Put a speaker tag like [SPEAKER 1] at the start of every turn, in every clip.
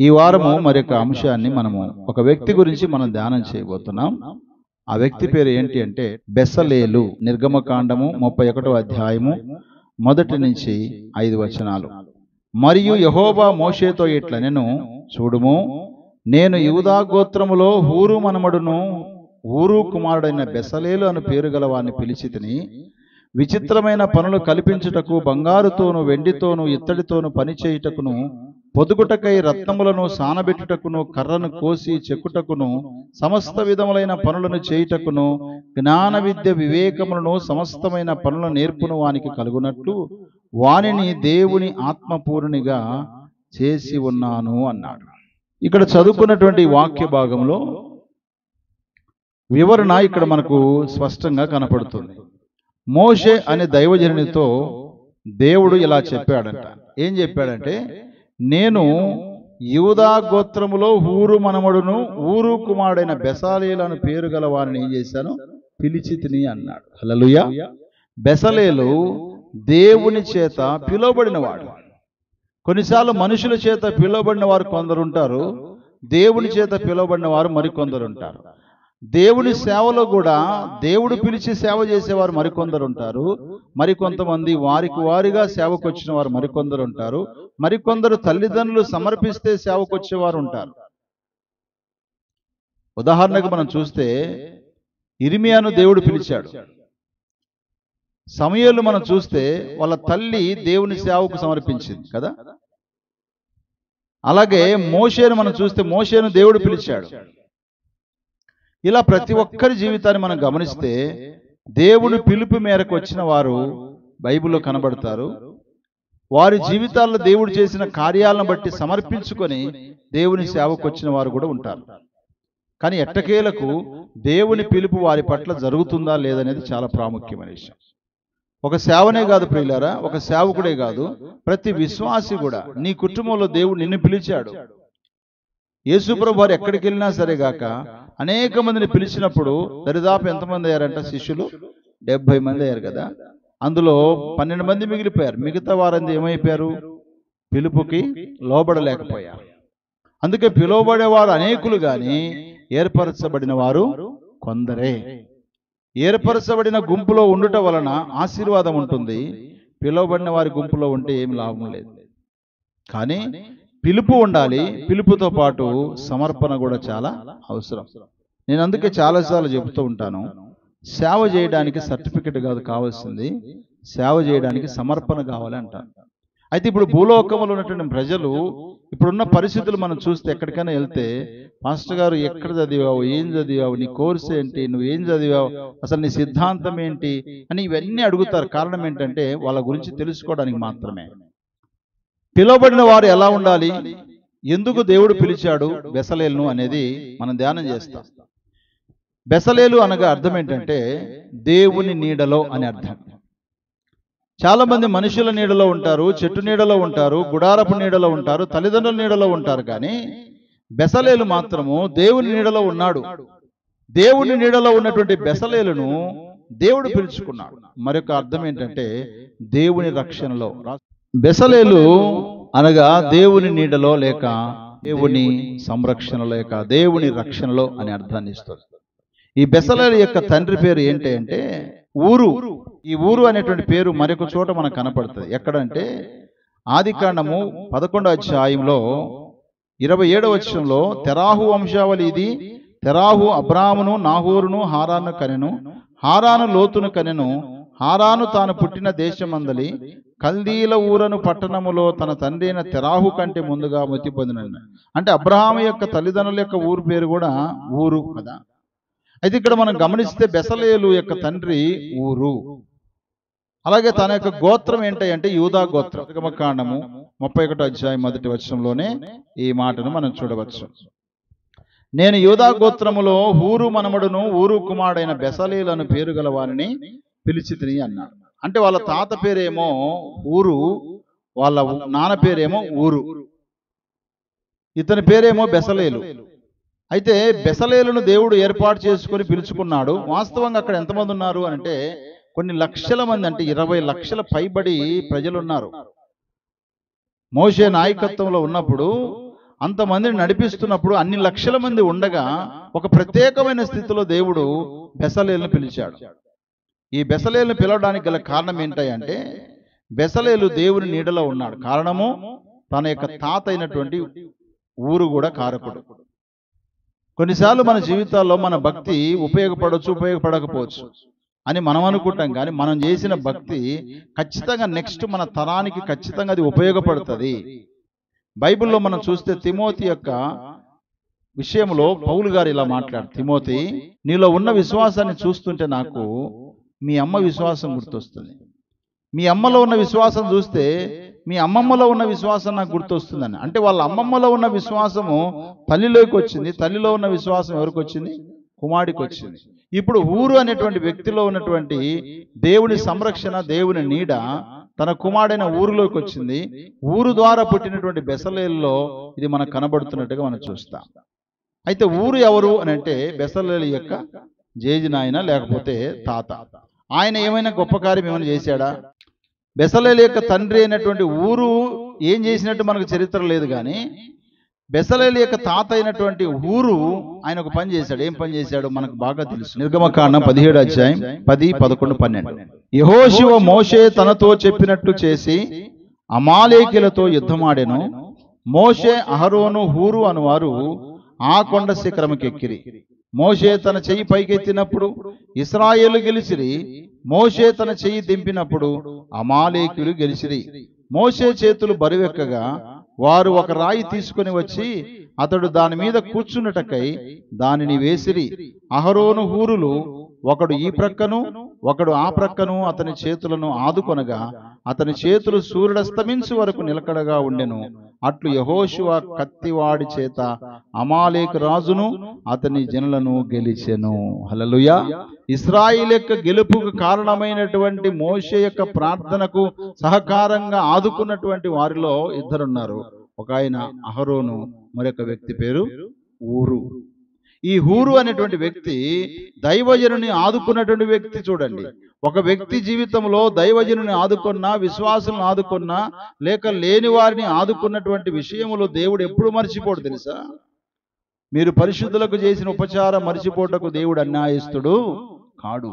[SPEAKER 1] ఈ వారము మరొక అంశాన్ని మనము ఒక వ్యక్తి గురించి మనం ధ్యానం చేయబోతున్నాం. ఆ వ్యక్తి పేరు ఏంటి అంటే బెసలేలు. నిర్గమకాండము 31వ అధ్యాయము 1 నుంచి 5 వచనాలు. మరియు యెహోవా మోషేతో ఇట్లనెను, చూడుము, నేను యూదా గోత్రములో హూరు మనమడును ఊరు కుమారుడైన బెసలేలు అను పేరు గల వారిని పిలిచితిని. విచిత్రమైన పనులు కల్పించుటకు బంగారుతోను వెండితోను ఇత్తడితోను పని చేయుటకును పొదుగుటకై రత్నములను సానబెట్టుటకును కర్రను కోసి చెక్కుటకును సమస్త విధములైన పనులను చేయుటకును జ్ఞాన విద్య వివేకములను సమస్తమైన పనులను నేర్పును వానికి కలుగునట్లు వానిని దేవుని ఆత్మపూర్ణిగా చేసి ఉన్నాను అన్నాడు. ఇక్కడ చదువుకున్నటువంటి వాక్య భాగంలో వివరణ ఇక్కడ మనకు స్పష్టంగా కనపడుతుంది. మోషే అనే దైవజనునితో దేవుడు ఇలా చెప్పాడంట. ఏం చెప్పాడంటే, నేను యూదా గోత్రములో హూరు మనమడును ఊరు కుమారుడైన బెసలేలు అను పేరు గల వారిని ఏం చేశాను, పిలిచితిని అన్నాడు. హల్లెలూయా. బెసలేలు దేవుని చేత పిలువబడిన వాడు. కొన్నిసార్లు మనుషుల చేత పిలువబడిన వారు కొందరు ఉంటారు, దేవుని చేత పిలువబడిన వారు మరికొందరు ఉంటారు. దేవుని సేవలో కూడా దేవుడు పిలిచి సేవ చేసేవారు మరికొందరు ఉంటారు. మరికొంతమంది వారికి వారిగా సేవకు వచ్చిన వారు మరికొందరు ఉంటారు. మరికొందరు తల్లిదండ్రులు సమర్పిస్తే సేవకు వచ్చేవారు ఉంటారు. ఉదాహరణకు మనం చూస్తే ఇర్మియాను దేవుడు పిలిచాడు. సమూయేలు మనం చూస్తే వాళ్ళ తల్లి దేవుని సేవకు సమర్పించింది కదా. అలాగే మోషేను మనం చూస్తే మోషేను దేవుడు పిలిచాడు. ఇలా ప్రతి ఒక్కరి జీవితాన్ని మనం గమనిస్తే దేవుని పిలుపు మేరకు వచ్చిన వారు బైబిల్లో కనబడతారు. వారి జీవితాల్లో దేవుడు చేసిన కార్యాలను బట్టి సమర్పించుకొని దేవుని సేవకు వచ్చిన వారు కూడా ఉంటారు. కానీ ఎట్టకేలకు దేవుని పిలుపు వారి పట్ల జరుగుతుందా లేదనేది చాలా ప్రాముఖ్యమైన విషయం. ఒక సేవనే కాదు ప్రియులారా, ఒక సేవకుడే కాదు, ప్రతి విశ్వాసి కూడా నీ కుటుంబంలో దేవుడు నిన్ను పిలిచాడు. యేసుప్రభు వారు ఎక్కడికి వెళ్ళినా సరే గాక అనేక మందిని పిలిచినప్పుడు దరిదాపు ఎంతమంది అయ్యారంట శిష్యులు? 70 మంది అయ్యారు కదా. అందులో 12 మంది మిగిలిపోయారు. మిగతా వారంతా ఏమైపోయారు? పిలుపుకి లోబడలేకపోయారు. అందుకే పిలువబడేవారు అనేకులు కానీ ఏర్పరచబడిన వారు కొందరే. ఏర్పరచబడిన గుంపులో ఉండుట వలన ఆశీర్వాదం ఉంటుంది, పిలువబడిన వారి గుంపులో ఉంటే ఏమి లాభం లేదు. కానీ పిలుపు ఉండాలి, పిలుపుతో పాటు సమర్పణ కూడా చాలా అవసరం. నేను అందుకే చాలాసార్లు చెబుతూ ఉంటాను, సేవ చేయడానికి సర్టిఫికెట్ కాదు కావాల్సింది, సేవ చేయడానికి సమర్పణ కావాలి అంటాను. అయితే ఇప్పుడు భూలోకంలో ఉన్నటువంటి ప్రజలు ఇప్పుడున్న పరిస్థితులు మనం చూస్తే ఎక్కడికైనా వెళ్తే, మాస్టర్ గారు ఎక్కడ చదివావు, ఏం చదివావు, నీ కోర్సు ఏంటి, నువ్వు ఏం చదివావు, అసలు నీ సిద్ధాంతం ఏంటి అని ఇవన్నీ అడుగుతారు. కారణం ఏంటంటే వాళ్ళ గురించి తెలుసుకోవడానికి మాత్రమే. పిలువబడిన వారు ఎలా ఉండాలి, ఎందుకు దేవుడు పిలిచాడు బెసలేలును అనేది మనం ధ్యానం చేస్తాం. బెసలేలు అనగా అర్థం ఏంటంటే దేవుని నీడలో అని అర్థం. చాలా మంది మనుషుల నీడలో ఉంటారు, చెట్టు నీడలో ఉంటారు, గుడారపు నీడలో ఉంటారు, తల్లిదండ్రుల నీడలో ఉంటారు. కానీ బెసలేలు మాత్రము దేవుని నీడలో ఉన్నాడు. దేవుని నీడలో ఉన్నటువంటి బెసలేలును దేవుడు పిలుచుకున్నాడు. మరొక అర్థం ఏంటంటే దేవుని రక్షణలో. బెసలేలు అనగా దేవుని నీడలో లేక దేవుని సంరక్షణలో లేక దేవుని రక్షణలో అనే అర్థాన్ని ఇస్తుంది. ఈ బెసలేలు యొక్క తండ్రి పేరు ఏంటి అంటే ఊరు. ఈ ఊరు అనేటువంటి పేరు మరొక చోట మనకు కనపడుతుంది. ఎక్కడంటే ఆదికాండము 11వ అధ్యాయంలో 27వ వచనంలో తెరాహు వంశావళి ఇది. తెరాహు అబ్రామును నాహోరును హారాను కనెను, హారాను లోతును కనెను, హారాను తాను పుట్టిన దేశమందలి కల్దీల ఊరను పట్టణములో తన తండ్రి అయిన తెరాహు కంటే ముందుగా మృతి పొందిన. అంటే అబ్రహాము యొక్క తల్లిదండ్రుల యొక్క ఊరు పేరు కూడా ఊరు కదా. అయితే ఇక్కడ మనం గమనిస్తే బెసలేలు యొక్క తండ్రి ఊరు. అలాగే తన యొక్క గోత్రం ఏంటి అంటే యూదా గోత్రం. నిర్గమకాండము 31వ అధ్యాయం 1వ వచనంలోనే ఈ మాటను మనం చూడవచ్చు. నేను యూదా గోత్రములో హూరు మనమడును ఊరు కుమారుడైన బెసలేలు అను పేరు గల వారిని పిలిచితిని అన్నాడు. అంటే వాళ్ళ తాత పేరేమో ఊరు, వాళ్ళ నాన్న పేరేమో ఊరు, ఇతని పేరేమో బెసలేలు. అయితే బెసలేలును దేవుడు ఏర్పాటు చేసుకుని పిలుచుకున్నాడు. వాస్తవంగా అక్కడ ఎంతమంది ఉన్నారు అంటే కొన్ని లక్షల మంది, అంటే 20 లక్షల పైబడి ప్రజలు ఉన్నారు. మోషే నాయకత్వంలో ఉన్నప్పుడు అంతమందిని నడిపిస్తున్నప్పుడు అన్ని లక్షల మంది ఉండగా ఒక ప్రత్యేకమైన స్థితిలో దేవుడు బెసలేలును పిలిచాడు. ఈ బెసలేలును పిలవడానికి గల కారణం ఏంటంటే, బెసలేలు దేవుని నీడలో ఉన్నాడు. కారణము తన యొక్క తాత అయినటువంటి ఊరు కూడా కారకుడు. కొన్నిసార్లు మన జీవితాల్లో మన భక్తి ఉపయోగపడవచ్చు, ఉపయోగపడకపోవచ్చు అని మనం అనుకుంటాం. కానీ మనం చేసిన భక్తి ఖచ్చితంగా నెక్స్ట్ మన తరానికి ఖచ్చితంగా అది ఉపయోగపడుతుంది. బైబిల్లో మనం చూస్తే తిమోతి యొక్క విషయంలో పౌలు గారు ఇలా మాట్లాడు, తిమోతి, నీలో ఉన్న విశ్వాసాన్ని చూస్తుంటే నాకు మీ అమ్మ విశ్వాసం గుర్తొస్తుంది. మీ అమ్మలో ఉన్న విశ్వాసం చూస్తే మీ అమ్మమ్మలో ఉన్న విశ్వాసం నాకు గుర్తొస్తుందని. అంటే వాళ్ళ అమ్మమ్మలో ఉన్న విశ్వాసము తల్లిలోకి వచ్చింది, తల్లిలో ఉన్న విశ్వాసం ఎవరికి వచ్చింది? కుమారుడికి వచ్చింది. ఇప్పుడు ఊరు అనేటువంటి వ్యక్తిలో ఉన్నటువంటి దేవుని సంరక్షణ, దేవుని నీడ తన కుమారుడైన ఊరులోకి వచ్చింది. ఊరు ద్వారా పుట్టినటువంటి బెసలేలులో ఇది మనకు కనబడుతున్నట్టుగా మనం చూస్తాం. అయితే ఊరు ఎవరు అని అంటే బెసలేలు యొక్క జేజినాయన లేకపోతే తాత. ఆయన ఏమైనా గొప్ప కార్యం ఏమైనా చేశాడా? బెసలేలు యొక్క తండ్రి అయినటువంటి ఊరు ఏం చేసినట్టు మనకు చరిత్ర లేదు. కానీ బెసలేలు యొక్క తాత అయినటువంటి ఊరు ఆయన ఒక పని చేశాడు. ఏం పని చేశాడు మనకు బాగా తెలుసు. నిర్గమకాండం 17 అధ్యాయం 10, 11, 12. యెహోషువ మోషే తనతో చెప్పినట్లు చేసి అమాలేకీలతో యుద్ధమాడెను. మోషే, అహరోను, హూరు అనువారు ఆ కొండ శిఖరముకెక్కిరి. మోషే తన చెయ్యి పైకెత్తినప్పుడు ఇశ్రాయేలు గెలిచిరి. మోషే తన చెయ్యి దింపినప్పుడు అమాలేకీయులు గెలిచిరి. మోషే చేతులు బరువెక్కగా వారు ఒక రాయి తీసుకుని వచ్చి అతడు దాని మీద కూర్చున్నటకై దానిని వేసిరి. అహరోను, హూరులు ఒకడు ఈ ప్రక్కను ఒకడు ఆ ప్రక్కను అతని చేతులను ఆదుకొనగా అతని చేతులు సూర్యుడస్తమించు వరకు నిలకడగా ఉండెను. అట్లు యెహోషువ కత్తివాడి చేత అమాలేకు రాజును అతని జనులను గెలిచెను. హల్లెలూయా. ఇశ్రాయేలు యొక్క గెలుపుకు కారణమైనటువంటి మోషే యొక్క ప్రార్థనకు సహకారంగా ఆదుకున్నటువంటి వారిలో ఇద్దరున్నారు. ఒక ఆయన అహరోను, మరొక వ్యక్తి పేరు ఊరు. ఈ హూరు అనేటువంటి వ్యక్తి దైవజనుని ఆదుకున్నటువంటి వ్యక్తి. చూడండి, ఒక వ్యక్తి జీవితంలో దైవజనుని ఆదుకున్నా, విశ్వాసులను ఆదుకున్నా, లేక లేని వారిని ఆదుకున్నటువంటి విషయములో దేవుడు ఎప్పుడు మర్చిపోడు తెలుసా? మీరు పరిశుద్ధులకు చేసిన ఉపచారం మర్చిపోటకు దేవుడు అన్యాయస్తుడు కాడు.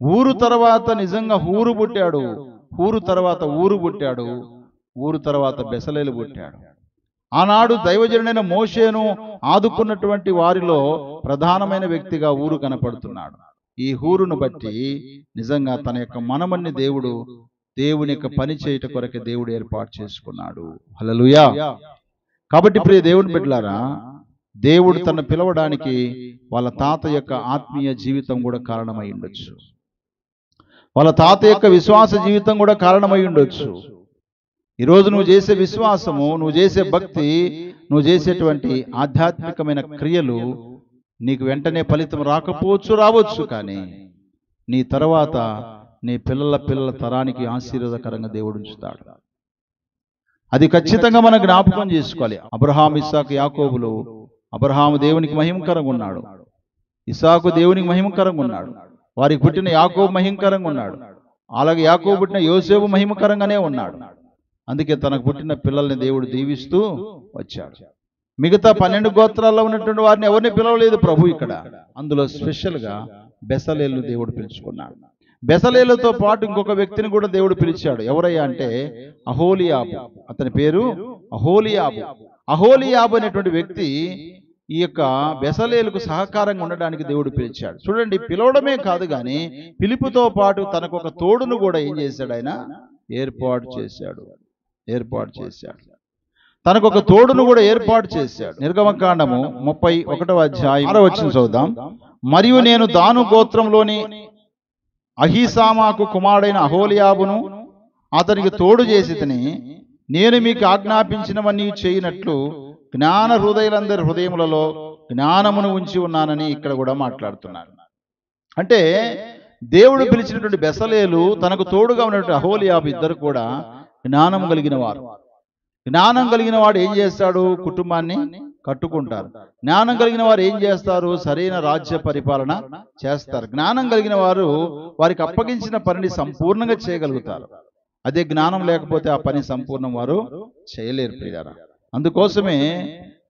[SPEAKER 1] ఊరు తర్వాత నిజంగా హూరు పుట్టాడు, హూరు తర్వాత ఊరు పుట్టాడు, ఊరు తర్వాత బెసలేలు పుట్టాడు. ఆనాడు దైవజనుడైన మోషేను ఆదుకున్నటువంటి వారిలో ప్రధానమైన వ్యక్తిగా ఊరు కనపడుతున్నాడు. ఈ హూరును బట్టి నిజంగా తన యొక్క మనమన్ని దేవుడు దేవుని యొక్క పని చేయట కొరకే దేవుడు ఏర్పాటు చేసుకున్నాడు. హల్లెలూయా. కాబట్టి ప్రియ దేవుని బిడ్డలారా, దేవుడు తను పిలవడానికి వాళ్ళ తాత యొక్క ఆత్మీయ జీవితం కూడా కారణమై ఉండొచ్చు. వాళ్ళ తాత యొక్క విశ్వాస జీవితం కూడా కారణమై ఉండొచ్చు. ఈరోజు నువ్వు చేసే విశ్వాసము, నువ్వు చేసే భక్తి, నువ్వు చేసేటువంటి ఆధ్యాత్మికమైన క్రియలు నీకు వెంటనే ఫలితం రాకపోవచ్చు, రావచ్చు. కానీ నీ తర్వాత నీ పిల్లల తరానికి ఆశీర్వాదకరంగా దేవుడు ఉంచుతాడు. అది ఖచ్చితంగా మనం జ్ఞాపకం చేసుకోవాలి. అబ్రహాము, ఇస్సాకు, యాకోబులు, అబ్రహాము దేవునికి మహిమకరంగా ఉన్నాడు, ఇస్సాకు దేవునికి మహిమకరంగా ఉన్నాడు, వారికి పుట్టిన యాకోబు మహిమకరంగా ఉన్నాడు, అలాగే యాకోబు పుట్టిన యోసేపు మహిమకరంగానే ఉన్నాడు. అందుకే తనకు పుట్టిన పిల్లల్ని దేవుడు దీవిస్తూ వచ్చాడు. మిగతా 12 గోత్రాల్లో ఉన్నటువంటి వారిని ఎవరిని పిలవలేదు ప్రభు ఇక్కడ. అందులో స్పెషల్గా బెసలేలు దేవుడు పిలుచుకున్నాడు. బెసలేలుతో పాటు ఇంకొక వ్యక్తిని కూడా దేవుడు పిలిచాడు. ఎవరయ్యా అంటే అహోలియాబు. అతని పేరు అహోలియాబు. అహోలియాబు అనేటువంటి వ్యక్తి ఈ యొక్క బెసలేలుకు సహకారంగా ఉండడానికి దేవుడు పిలిచాడు. చూడండి, పిలవడమే కాదు కానీ పిలుపుతో పాటు తనకు ఒక తోడును కూడా ఏం చేశాడు? ఆయన ఏర్పాటు చేశాడు. తనకు ఒక తోడును కూడా ఏర్పాటు చేశాడు. నిర్గమకాండము 31వ అధ్యాయం 6వ వచనం చదువుదాం. మరియు నేను దాను గోత్రంలోని అహీసామాకు కుమారుడైన అహోలియాబును అతనికి తోడు చేసి నేను మీకు ఆజ్ఞాపించినవన్నీ చేయనట్లు జ్ఞాన హృదయులందరి హృదయములలో జ్ఞానమును ఉంచి ఉన్నానని ఇక్కడ కూడా మాట్లాడుతున్నాడు. అంటే దేవుడు పిలిచినటువంటి బెసలేలు, తనకు తోడుగా ఉన్నటువంటి అహోలియాబు ఇద్దరు కూడా జ్ఞానం కలిగిన వారు. జ్ఞానం కలిగిన వాడు ఏం చేస్తాడు? కుటుంబాన్ని కట్టుకుంటారు. జ్ఞానం కలిగిన వారు ఏం చేస్తారు? సరైన రాజ్య పరిపాలన చేస్తారు. జ్ఞానం కలిగిన వారు వారికి అప్పగించిన పనిని సంపూర్ణంగా చేయగలుగుతారు. అదే జ్ఞానం లేకపోతే ఆ పని సంపూర్ణం వారు చేయలేరు ప్రియులారా. అందుకోసమే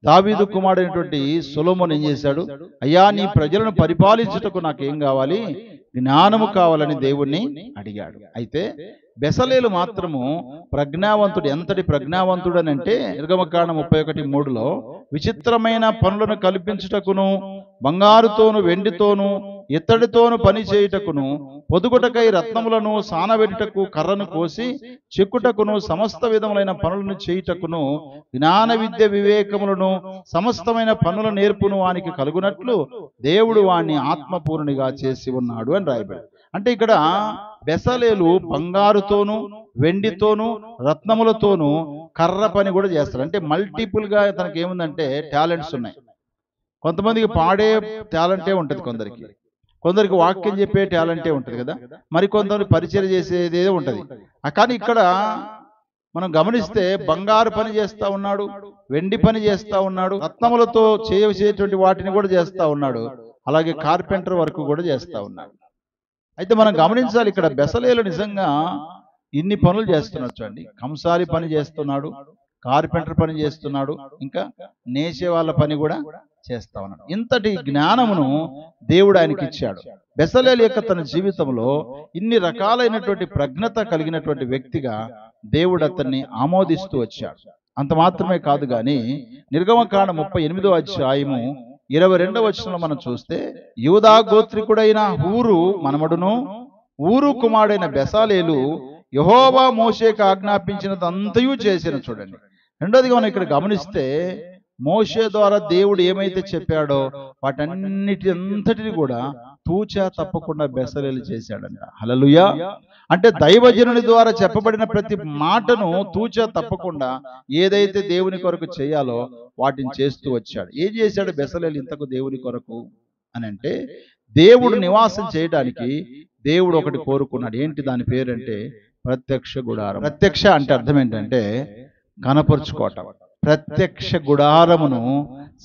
[SPEAKER 1] దావీదు కుమారుడైనటువంటి సొలొమోను ఏం చేశాడు? అయ్యా, నీ ప్రజలను పరిపాలించుటకు నాకేం కావాలి? జ్ఞానము కావాలని దేవుణ్ణి అడిగాడు. అయితే బెసలేలు మాత్రము ప్రజ్ఞావంతుడు. ఎంతటి ప్రజ్ఞావంతుడు అని అంటే నిర్గమకాండం 31:3లో విచిత్రమైన పనులను కల్పించుటకును, బంగారుతోను వెండితోను ఇత్తడితోను పని చేయుటకును, పొదుగుటకై రత్నములను సానబెట్టుటకు కర్రను కోసి చెక్కుటకును, సమస్త విధములైన పనులను చేయుటకును, జ్ఞాన విద్య వివేకములను సమస్తమైన పనుల నేర్పును వానికి కలుగునట్లు దేవుడు వాణ్ణి ఆత్మపూర్ణిగా చేసి ఉన్నాడు అని రాయబడి. అంటే ఇక్కడ బెసలేలు బంగారుతోను వెండితోను రత్నములతోనూ కర్ర పని కూడా చేస్తాడు. అంటే మల్టిపుల్గా తనకి ఏముందంటే టాలెంట్స్ ఉన్నాయి. కొంతమందికి పాడే టాలెంటే ఉంటుంది, కొందరికి వాక్యం చెప్పే టాలెంటే ఉంటుంది కదా, మరి కొంతమంది పరిచయం చేసేదే ఉంటుంది. కానీ ఇక్కడ మనం గమనిస్తే బంగారు పని చేస్తూ ఉన్నాడు, వెండి పని చేస్తూ ఉన్నాడు, రత్నములతో చేసేటువంటి వాటిని కూడా చేస్తూ ఉన్నాడు, అలాగే కార్పెంటర్ వర్క్ కూడా చేస్తూ ఉన్నాడు. అయితే మనం గమనించాలి, ఇక్కడ బెసలేలు నిజంగా ఇన్ని పనులు చేస్తున్నాడు. చూడండి, కంసాలి పని చేస్తున్నాడు, కార్పెంటర్ పని చేస్తున్నాడు, ఇంకా నేసే వాళ్ళ పని కూడా చేస్తా ఉన్నాడు. ఇంతటి జ్ఞానమును దేవుడు ఆయనకి ఇచ్చాడు. బెసలేలు యొక్క తన జీవితంలో ఇన్ని రకాలైనటువంటి ప్రజ్ఞత కలిగినటువంటి వ్యక్తిగా దేవుడు అతన్ని ఆమోదిస్తూ వచ్చాడు. అంత మాత్రమే కాదు గాని నిర్గమకాండం 38వ అధ్యాయము 22వ వచనంలో మనం చూస్తే, యూదా గోత్రికుడైన హూరు మనమడును ఊరు కుమారుడైన బెసలేలు యెహోవా మోషేకు ఆజ్ఞాపించినదంతయు చేసిన. చూడండి, రెండోదిగా మనం ఇక్కడ గమనిస్తే మోషే ద్వారా దేవుడు ఏమైతే చెప్పాడో వాటన్నిటిని కూడా తూచా తప్పకుండా బెసలేలు చేశాడంట. హల్లెలూయా. అంటే దైవజనుని ద్వారా చెప్పబడిన ప్రతి మాటను తూచా తప్పకుండా ఏదైతే దేవుని కొరకు చేయాలో వాటిని చేస్తూ వచ్చాడు. ఏం చేశాడు బెసలేలు ఇంతకు దేవుని కొరకు అని అంటే, దేవుడు నివాసం చేయడానికి దేవుడు ఒకటి కోరుకున్నాడు. ఏంటి దాని పేరంటే ప్రత్యక్ష గుడారం. ప్రత్యక్ష అంటే అర్థం ఏంటంటే కనపరుచుకోవటం. ప్రత్యక్ష గుడారమును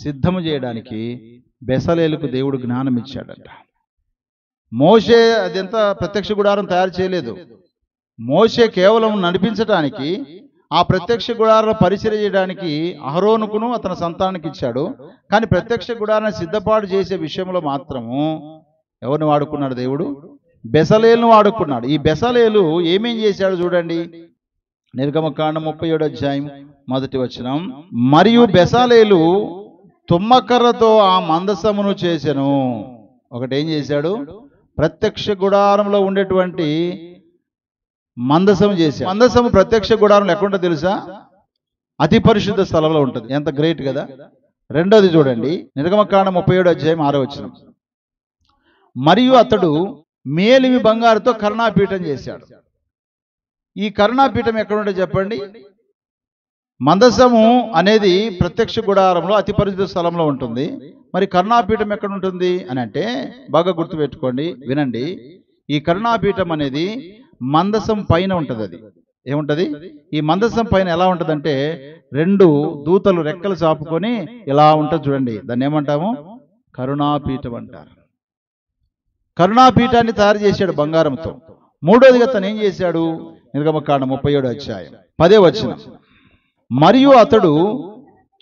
[SPEAKER 1] సిద్ధము చేయడానికి బెసలేలుకు దేవుడు జ్ఞానం ఇచ్చాడంట. మోషే అదెంత ప్రత్యక్ష గుడారం తయారు చేయలేదు. మోషే కేవలం నడిపించడానికి, ఆ ప్రత్యక్ష గుడారం పరిచయం చేయడానికి అహరోనుకును అతని సంతానానికి ఇచ్చాడు. కానీ ప్రత్యక్ష గుడారాన్ని సిద్ధపాటు చేసే విషయంలో మాత్రము ఎవరిని వాడుకున్నాడు? దేవుడు బెసలేలును వాడుకున్నాడు. ఈ బెసలేలు ఏమేం చేశాడు చూడండి, నిర్గమకాండం 37వ అధ్యాయం 1వ వచనం, మరియు బెసలేలు తుమ్మకర్రతో ఆ మందసమును చేసెను. ఒకటేం చేశాడు? ప్రత్యక్ష గుడారంలో ఉండేటువంటి మందసము చేశాడు. మందసము ప్రత్యక్ష గుడారంలో ఎక్కడుంటో తెలుసా? అతి పరిశుద్ధ స్థలంలో ఉంటుంది. ఎంత గ్రేట్ కదా. రెండోది చూడండి, నిర్గమకాండం 37వ అధ్యాయం 6వ వచనం, మరియు అతడు మేలిమి బంగారుతో కరుణాపీఠం చేశాడు. ఈ కరుణాపీఠం ఎక్కడుంటే చెప్పండి? మందసము అనేది ప్రత్యక్ష గుడారంలో అతి పరిశుద్ధ స్థలంలో ఉంటుంది. మరి కరుణాపీఠం ఎక్కడ ఉంటుంది అని అంటే బాగా గుర్తుపెట్టుకోండి, వినండి. ఈ కరుణాపీఠం అనేది మందసం పైన ఉంటుంది. అది ఏముంటది? ఈ మందసం పైన ఎలా ఉంటదంటే 2 దూతలు రెక్కలు చాపుకొని ఇలా ఉంటుంది చూడండి. దాన్ని ఏమంటాము? కరుణాపీఠం అంటారు. కరుణాపీఠాన్ని తయారు చేశాడు బంగారంతో. మూడోదిగా తను ఏం చేశాడు? నిర్గమకాండం 37వ అధ్యాయం 10వ వచనం, మరియు అతడు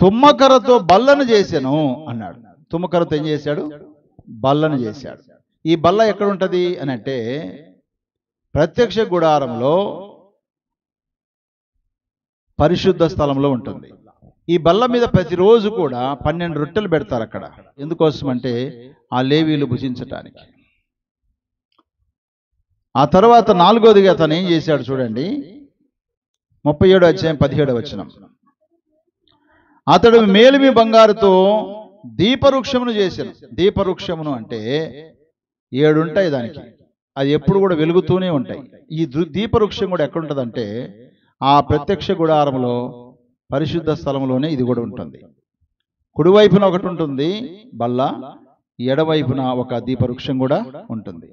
[SPEAKER 1] తుమ్మకర్రతో బల్లను చేశాను అన్నాడు. తుమ్మకర్రతో ఏం చేశాడు? బల్లను చేశాడు. ఈ బల్ల ఎక్కడ ఉంటుంది అని అంటే ప్రత్యక్ష గుడారంలో పరిశుద్ధ స్థలంలో ఉంటుంది. ఈ బల్ల మీద ప్రతిరోజు కూడా 12 రొట్టెలు పెడతారు అక్కడ. ఎందుకోసం అంటే ఆ లేవీలు భుజించటానికి. ఆ తర్వాత 4వదిగా తను ఏం చేశాడు చూడండి, 37వ అధ్యాయం 17వ వచనం, అతడు మేలిమి బంగారుతో దీపవృక్షమును చేశాను. దీపవృక్షమును అంటే 7 ఉంటాయి దానికి, అది ఎప్పుడు కూడా వెలుగుతూనే ఉంటాయి. ఈ దీపవృక్షం కూడా ఎక్కడుంటుందంటే ఆ ప్రత్యక్ష గుడారంలో పరిశుద్ధ స్థలంలోనే ఇది కూడా ఉంటుంది. కుడివైపున ఒకటి ఉంటుంది బల్ల, ఎడవైపున ఒక దీపవృక్షం కూడా ఉంటుంది.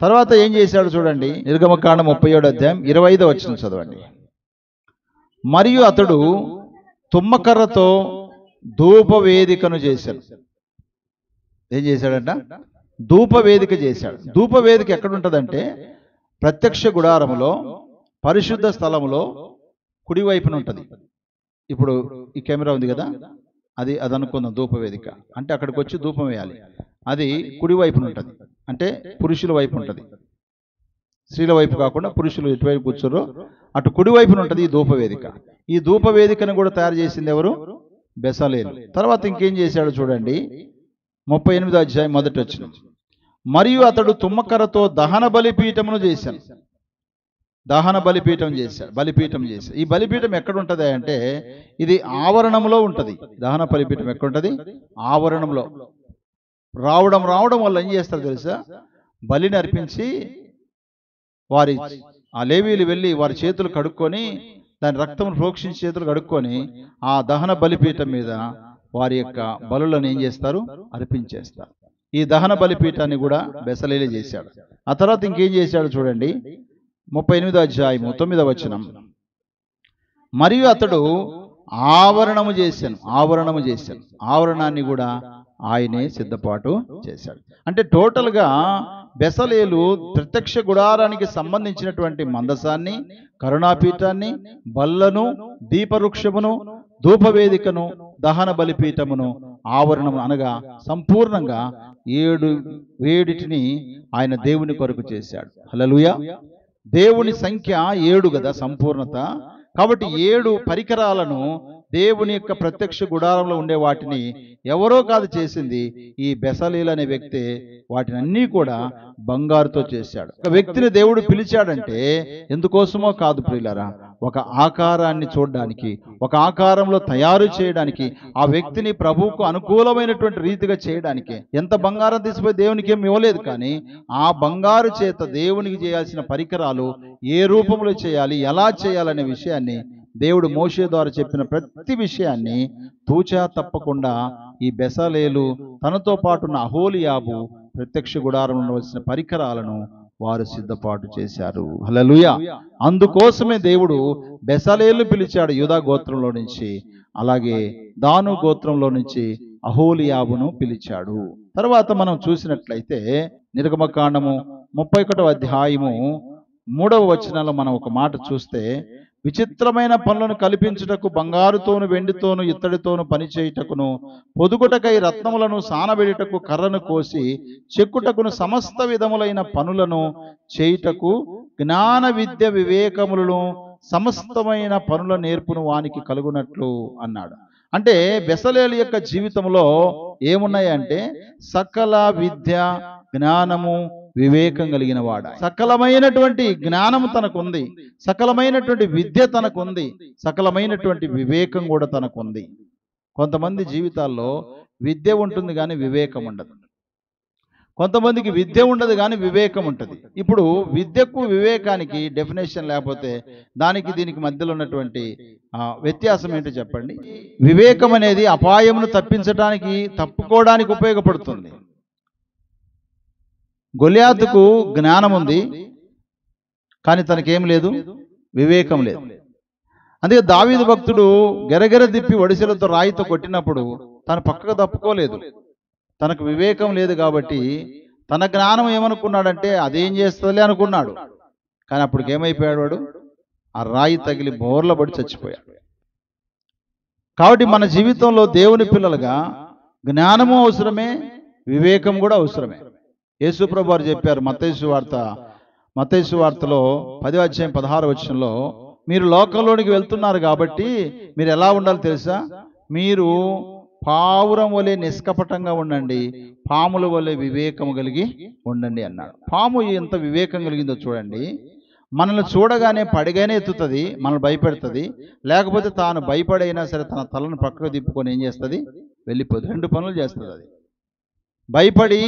[SPEAKER 1] తర్వాత ఏం చేశాడు చూడండి, నిర్గమకాండం 37వ అధ్యాయం 25వ వచనం చదవండి, మరియు అతడు తుమ్మకర్రతో ధూపవేదికను చేశాడు. ఏం చేశాడంట? ధూపవేదిక చేశాడు. ధూపవేదిక ఎక్కడ ఉంటుందంటే ప్రత్యక్ష గుడారములో పరిశుద్ధ స్థలములో కుడివైపున ఉంటుంది. ఇప్పుడు ఈ కెమెరా ఉంది కదా, అది అనుకుందాం ధూపవేదిక అంటే అక్కడికి వచ్చి ధూపం వేయాలి. అది కుడి వైపున ఉంటుంది, అంటే పురుషుల వైపు ఉంటుంది. స్త్రీల వైపు కాకుండా పురుషులు ఎటువైపు కూర్చోరో అటు కుడి వైపున ఉంటుంది ఈ ధూపవేదిక. ఈ ధూపవేదికను కూడా తయారు చేసింది ఎవరు? బెసలేలు. తర్వాత ఇంకేం చేశాడో చూడండి, 38వ అధ్యాయం మొదటి వచనం. మరియు అతడు తుమ్మకర్రతో దహన బలిపీఠమును చేశాను. దహన బలిపీఠం చేశాడు. ఈ బలిపీఠం ఎక్కడ ఉంటుంది అంటే ఇది ఆవరణంలో ఉంటుంది. దహన బలిపీఠం ఎక్కడ ఉంటుంది? ఆవరణంలో. రావడం వల్ల ఏం చేస్తారు తెలుసా? బలిని అర్పించి వారి ఆ లేవీలు వెళ్ళి వారి చేతులు కడుక్కొని దాని రక్తం ప్రోక్షించి చేతులు కడుక్కొని ఆ దహన బలిపీఠం మీద వారి యొక్క బలులను ఏం చేస్తారు? అర్పించేస్తారు. ఈ దహన బలిపీఠాన్ని కూడా బెసలేలు చేశాడు. ఆ తర్వాత ఇంకేం చేశాడు చూడండి, 38వ అధ్యాయం 9వ వచనం. మరియు అతడు ఆవరణము చేశాను. ఆవరణాన్ని కూడా ఆయనే సిద్ధపాటు చేశాడు. అంటే టోటల్గా బెసలేలు ప్రత్యక్ష గుడారానికి సంబంధించినటువంటి మందసాన్ని, కరుణాపీఠాన్ని, బల్లను, దీపవృక్షమును, ధూపవేదికను, దహన బలిపీఠమును, ఆవరణము అనగా సంపూర్ణంగా 7 ఆయన దేవుని కొరకు చేశాడు. హల్లెలూయా. దేవుని సంఖ్య 7 కదా సంపూర్ణత. కాబట్టి 7 పరికరాలను దేవుని యొక్క ప్రత్యక్ష గుడారంలో ఉండే వాటిని ఎవరో కాదు చేసింది, ఈ బెసలేలు అనే వ్యక్తే వాటిని అన్నీ కూడా బంగారుతో చేశాడు. ఒక వ్యక్తిని దేవుడు పిలిచాడంటే ఎందుకోసమో కాదు ప్రియులారా, ఒక ఆకారాన్ని చూడడానికి, ఒక ఆకారంలో తయారు చేయడానికి, ఆ వ్యక్తిని ప్రభువుకు అనుకూలమైనటువంటి రీతిగా చేయడానికి. ఎంత బంగారం తీసిపోయి దేవునికి ఏమి ఇవ్వలేదు, కానీ ఆ బంగారు చేత దేవునికి చేయాల్సిన పరికరాలు ఏ రూపంలో చేయాలి, ఎలా చేయాలనే విషయాన్ని దేవుడు మోషే ద్వారా చెప్పిన ప్రతి విషయాన్ని తూచా తప్పకుండా ఈ బెసలేలు తనతో పాటున్న అహోలియాబు ప్రత్యక్ష గుడారంలో ఉండవలసిన పరికరాలను వారు సిద్ధపాటు చేశారు. హల్లెలూయా. అందుకోసమే దేవుడు బెసలేలు పిలిచాడు యూదా గోత్రంలో నుంచి, అలాగే దాను గోత్రంలో నుంచి అహోలియాబును పిలిచాడు. తర్వాత మనం చూసినట్లయితే నిర్గమకాండము 31వ అధ్యాయము 3వ వచనంలో మనం ఒక మాట చూస్తే, విచిత్రమైన పనులను కల్పించుటకు బంగారుతోను, వెండితోను, ఇత్తడితోను పనిచేయుటకును, పొదుగుటకై రత్నములను సానబెడుటకు కర్రను కోసి చెక్కుటకును, సమస్త విధములైన పనులను చేయుటకు జ్ఞాన విద్య వివేకములను సమస్తమైన పనుల నేర్పును వానికి కలుగునట్లు అన్నాడు. అంటే బెసలేలు యొక్క జీవితంలో ఏమున్నాయంటే సకల విద్య, జ్ఞానము, వివేకం కలిగిన వాడ. సకలమైనటువంటి జ్ఞానము తనకుంది, సకలమైనటువంటి విద్య తనకుంది, సకలమైనటువంటి వివేకం కూడా తనకుంది. కొంతమంది జీవితాల్లో విద్య ఉంటుంది కానీ వివేకం ఉండదు. కొంతమందికి విద్య ఉండదు కానీ వివేకం ఉంటుంది. ఇప్పుడు విద్యకు వివేకానికి డెఫినేషన్ లేకపోతే దానికి దీనికి మధ్యలో ఉన్నటువంటి వ్యత్యాసం ఏంటో చెప్పండి. వివేకం అనేది అపాయమును తప్పుకోవడానికి ఉపయోగపడుతుంది. గొలియాతుకు జ్ఞానం ఉంది కానీ తనకేం లేదు, వివేకం లేదు. అందుకే దావీదు భక్తుడు గెరగెర తిప్పి వడిసెలతో రాయితో కొట్టినప్పుడు తను పక్కకు తప్పుకోలేదు. తనకు వివేకం లేదు కాబట్టి తన జ్ఞానం ఏమనుకున్నాడంటే అదేం చేస్తుందిలే అనుకున్నాడు. కానీ అప్పటికి ఏమైపోయాడు వాడు? ఆ రాయి తగిలి బోర్ల పడి చచ్చిపోయాడు. కాబట్టి మన జీవితంలో దేవుని పిల్లలుగా జ్ఞానము అవసరమే, వివేకం కూడా అవసరమే. యేసుప్రభు వారు చెప్పారు మత్తయి సువార్తలో 10వ అధ్యాయం 16వ వచనంలో, మీరు లోకంలోనికి వెళ్తున్నారు కాబట్టి మీరు ఎలా ఉండాలో తెలుసా? మీరు పావురం వలె నిష్కపటంగా ఉండండి, పాముల వలె వివేకం కలిగి ఉండండి అన్నాడు. పాము ఎంత వివేకం కలిగిందో చూడండి. మనల్ని చూడగానే పడిగానే ఎత్తుతుంది, మనల్ని భయపెడుతుంది. లేకపోతే తాను భయపడైనా సరే తన తలను పక్కకు తిప్పుకొని ఏం చేస్తుంది? వెళ్ళిపోతుంది. 2 పనులు చేస్తుంది. అది భయపడి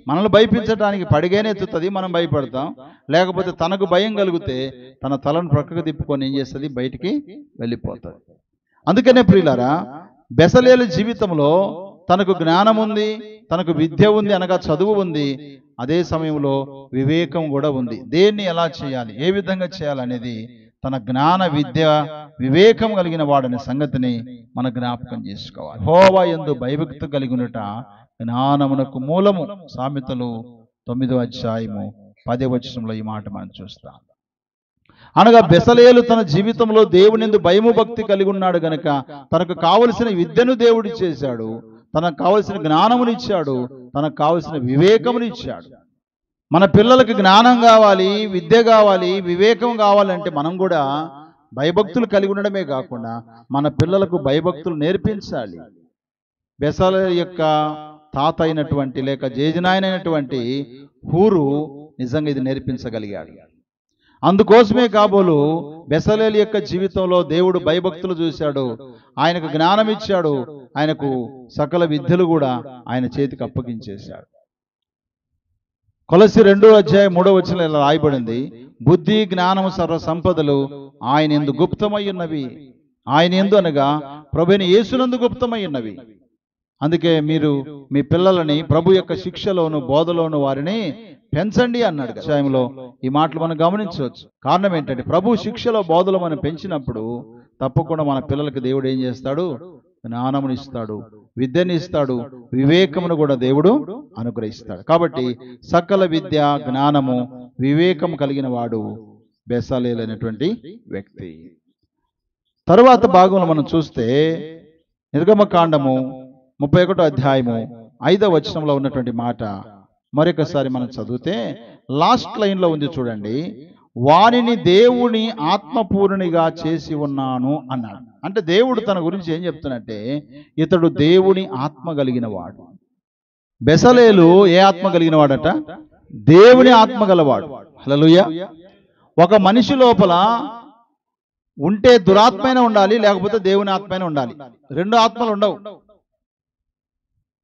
[SPEAKER 1] మనల్ని భయపించడానికి పడిగానే ఎత్తుతుంది, మనం భయపడతాం. లేకపోతే తనకు భయం కలిగితే తన తలను ప్రక్కకు తిప్పుకొని ఏం చేస్తుంది? బయటికి వెళ్ళిపోతుంది. అందుకనే ప్రియులారా, బెసలేలు జీవితంలో తనకు జ్ఞానం ఉంది, తనకు విద్య ఉంది, అనగా చదువు ఉంది, అదే సమయంలో వివేకం కూడా ఉంది. దేన్ని ఎలా చేయాలి, ఏ విధంగా చేయాలనేది తన జ్ఞాన విద్య వివేకం కలిగిన వాడనే సంగతిని మన జ్ఞాపకం చేసుకోవాలి. యెహోవా యందు భయభక్తి కలిగినట జ్ఞానమునకు మూలము. సామెతలు 9వ అధ్యాయము 10వ వచనంలో ఈ మాట మనం చూస్తాం. అనగా బెసలేలు తన జీవితంలో దేవునిందు భయము భక్తి కలిగి ఉన్నాడు గనుక తనకు కావలసిన విద్యను దేవుడు చేశాడు, తనకు కావలసిన జ్ఞానమునిచ్చాడు, తనకు కావలసిన వివేకమునిచ్చాడు. మన పిల్లలకి జ్ఞానం కావాలి, విద్య కావాలి, వివేకం కావాలంటే మనం కూడా భయభక్తులు కలిగి ఉండడమే కాకుండా మన పిల్లలకు భయభక్తులు నేర్పించాలి. బెసలేలు యొక్క తాత అయినటువంటి లేక జేజనాయనైనటువంటి హూరు నిజంగా ఇది నేర్పించగలిగాడు. అందుకోసమే కాబోలు బెసలేలు యొక్క జీవితంలో దేవుడు భయభక్తులు చూశాడు, ఆయనకు జ్ఞానం ఇచ్చాడు, ఆయనకు సకల విద్యలు కూడా ఆయన చేతికి అప్పగించేశాడు. కొలస్సీ 2:3 ఇలా రాయబడింది, బుద్ధి జ్ఞానము సర్వ సంపదలు ఆయన యందు గుప్తమై ఉన్నవి. ఆయన యందు అనగా ప్రభువైన యేసునందు గుప్తమై ఉన్నవి. అందుకే మీరు మీ పిల్లలని ప్రభు యొక్క శిక్షలోను బోధలోను వారిని పెంచండి అన్నాడు. విషయంలో ఈ మాటలు మనం గమనించవచ్చు. కారణం ఏంటంటే ప్రభు శిక్షలో బోధలో మనం పెంచినప్పుడు తప్పకుండా మన పిల్లలకి దేవుడు ఏం చేస్తాడు? జ్ఞానముని ఇస్తాడు, విద్యని ఇస్తాడు, వివేకమును కూడా దేవుడు అనుగ్రహిస్తాడు. కాబట్టి సకల విద్య, జ్ఞానము, వివేకము కలిగిన వాడు బెసలేలు అనేటువంటి వ్యక్తి. తరువాత భాగంలో మనం చూస్తే నిర్గమకాండము 31:5 ఉన్నటువంటి మాట మరొకసారి మనం చదివితే లాస్ట్ లైన్లో ఉంది చూడండి, వానిని దేవుని ఆత్మపూర్ణిగా చేసి ఉన్నాను అన్నాడు. అంటే దేవుడు తన గురించి ఏం చెప్తున్నట్టే ఇతడు దేవుని ఆత్మ కలిగిన వాడు. బెసలేలు ఏ ఆత్మ కలిగిన వాడట? దేవుని ఆత్మ గలవాడు. హల్లెలూయా. ఒక మనిషి లోపల ఉంటే దురాత్మైనా ఉండాలి, లేకపోతే దేవుని ఆత్మైనా ఉండాలి. రెండు ఆత్మలు ఉండవు.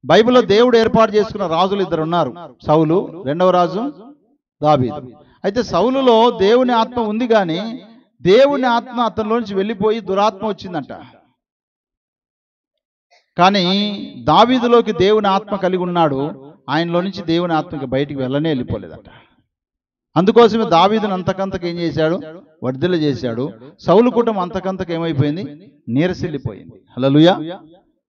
[SPEAKER 1] బైబిల్లో దేవుడు ఏర్పాటు చేసుకున్న రాజులు ఇద్దరు ఉన్నారు, సౌలు, రెండవ రాజు దావీదు. అయితే సౌలులో దేవుని ఆత్మ ఉంది, కానీ దేవుని ఆత్మ అతనిలోంచి వెళ్ళిపోయి దురాత్మ వచ్చిందంట. కానీ దావీదులోకి దేవుని ఆత్మ కలిగి ఉన్నాడు, ఆయనలో నుంచి దేవుని ఆత్మకి బయటికి వెళ్ళనే వెళ్ళిపోలేదట. అందుకోసమే దావీదును అంతకంతకు ఏం చేశాడు? వర్ధిల్ల చేశాడు. సౌలు కుటుంబం అంతకంతకు ఏమైపోయింది? నీరసిల్లిపోయింది. హల్లెలూయా.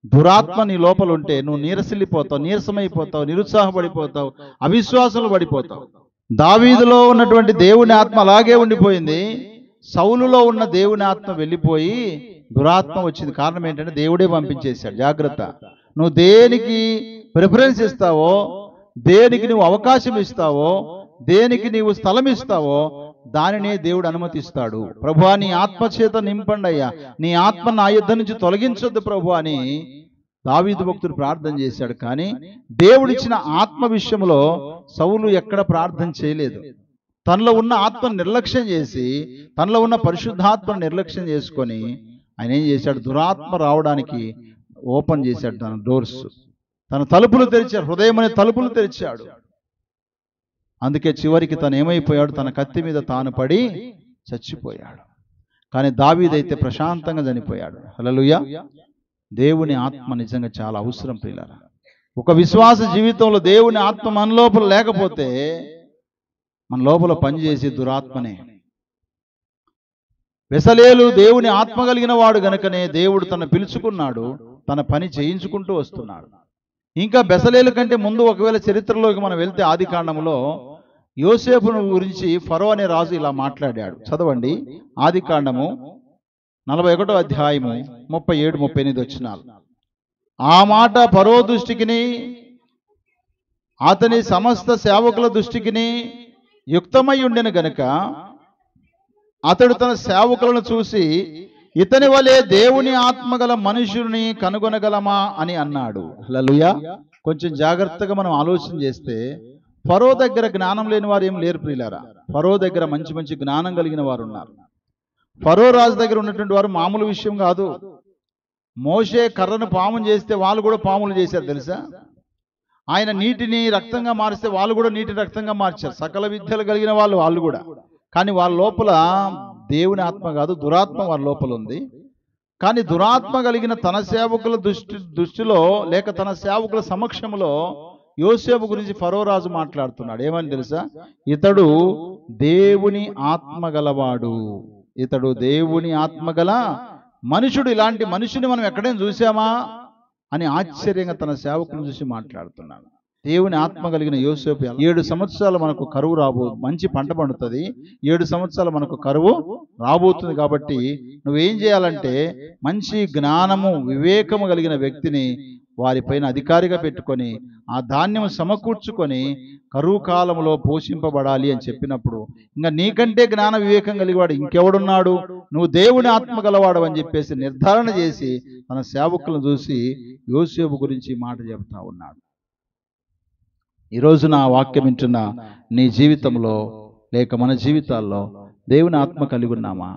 [SPEAKER 1] దురాత్మ నీ లోపల ఉంటే నువ్వు నీరసిల్లిపోతావు, నీరసమైపోతావు, నిరుత్సాహపడిపోతావు, అవిశ్వాసంలో పడిపోతావు. దావీదులో ఉన్నటువంటి దేవుని ఆత్మ అలాగే ఉండిపోయింది. సౌలులో ఉన్న దేవుని ఆత్మ వెళ్ళిపోయి దురాత్మ వచ్చింది. కారణం ఏంటంటే దేవుడే పంపించేశాడు. జాగ్రత్త. నువ్వు దేనికి ప్రిఫరెన్స్ ఇస్తావో, దేనికి నువ్వు అవకాశం ఇస్తావో, దేనికి నీవు స్థలం ఇస్తావో దానినే దేవుడు అనుమతిస్తాడు. ప్రభువా నీ ఆత్మ చేత నింపండి అయ్యా, నీ ఆత్మ నా యుద్ధ నుంచి తొలగించొద్దు ప్రభు అని దావీదు భక్తుడు ప్రార్థన చేశాడు. కానీ దేవుడిచ్చిన ఆత్మ విషయంలో సౌలు ఎక్కడ ప్రార్థన చేయలేదు. తనలో ఉన్న ఆత్మను నిర్లక్ష్యం చేసి, తనలో ఉన్న పరిశుద్ధాత్మను నిర్లక్ష్యం చేసుకొని ఆయన ఏం చేశాడు? దురాత్మ రావడానికి ఓపెన్ చేశాడు తన డోర్స్, తన తలుపులు తెరిచాడు, హృదయం అనే తలుపులు తెరిచాడు. అందుకే చివరికి తను ఏమైపోయాడు? తన కత్తి మీద తాను పడి చచ్చిపోయాడు. కానీ దావీదైతే ప్రశాంతంగా చనిపోయాడు. హల్లెలూయా. దేవుని ఆత్మ నిజంగా చాలా అవసరం ప్రియులారా. ఒక విశ్వాస జీవితంలో దేవుని ఆత్మ మన లోపల లేకపోతే మన లోపల పనిచేసే దురాత్మనే. బెసలేలు దేవుని ఆత్మ కలిగిన వాడు గనుకనే దేవుడు తను పిలుచుకున్నాడు, తన పని చేయించుకుంటూ వస్తున్నాడు. ఇంకా బెసలేలు కంటే ముందు ఒకవేళ చరిత్రలోకి మనం వెళ్తే ఆదికాండములో యోసేపును గురించి ఫరో అనే రాజు ఇలా మాట్లాడాడు. చదవండి. ఆదికాండము 41:37-38 ఆ మాట ఫరో దృష్టికిని అతని సమస్త సేవకుల దృష్టికిని యుక్తమై ఉండెను గనుక అతడు తన సేవకులను చూసి ఇతని వలె దేవుని ఆత్మగల మనుషుని కనుగొనగలమా అని అన్నాడు. హల్లెలూయా. కొంచెం జాగ్రత్తగా మనం ఆలోచన చేస్తే ఫరో దగ్గర జ్ఞానం లేని వారు ఏం లేరు ప్రియులారా. ఫరో దగ్గర మంచి మంచి జ్ఞానం కలిగిన వారు ఉన్నారు. ఫరో రాజు దగ్గర ఉన్నటువంటి వారు మామూలు విషయం కాదు. మోషే కర్రను పాము చేస్తే వాళ్ళు కూడా పాములు చేశారు తెలుసా. ఆయన నీటిని రక్తంగా మారిస్తే వాళ్ళు కూడా నీటిని రక్తంగా మార్చారు. సకల విద్యలు కలిగిన వాళ్ళు కూడా. కానీ వాళ్ళ లోపల దేవుని ఆత్మ కాదు, దురాత్మ వాళ్ళ లోపల ఉంది. కానీ దురాత్మ కలిగిన తన సేవకుల దృష్టిలో లేక తన సేవకుల సమక్షంలో యోసేపు గురించి ఫరో రాజు మాట్లాడుతున్నాడు. ఏమని తెలుసా? ఇతడు దేవుని ఆత్మ గలవాడు, ఇతడు దేవుని ఆత్మ గల మనుషుడు. ఇలాంటి మనుషుని మనం ఎక్కడైనా చూసామా అని ఆశ్చర్యంగా తన సేవకులను చూసి మాట్లాడుతున్నాడు. దేవుని ఆత్మ కలిగిన యోసేపు 7 సంవత్సరాలు మనకు కరువు మంచి పంట పండుతుంది, 7 సంవత్సరాలు మనకు కరువు రాబోతుంది. కాబట్టి నువ్వేం చేయాలంటే మంచి జ్ఞానము వివేకము కలిగిన వ్యక్తిని వారిపైన అధికారిగా పెట్టుకొని ఆ ధాన్యం సమకూర్చుకొని కరువు కాలంలో పోషింపబడాలి అని చెప్పినప్పుడు, ఇంకా నీకంటే జ్ఞాన వివేకం కలిగివాడు ఇంకెవడున్నాడు, నువ్వు దేవుని ఆత్మ గలవాడు అని చెప్పేసి నిర్ధారణ చేసి తన సేవకులను చూసి యోసేపు గురించి మాట చెబుతా ఉన్నాడు. ఈరోజు నా వాక్యం వింటున్న నీ జీవితంలో లేక మన జీవితాల్లో దేవుని ఆత్మ కలిగి ఉన్నామా?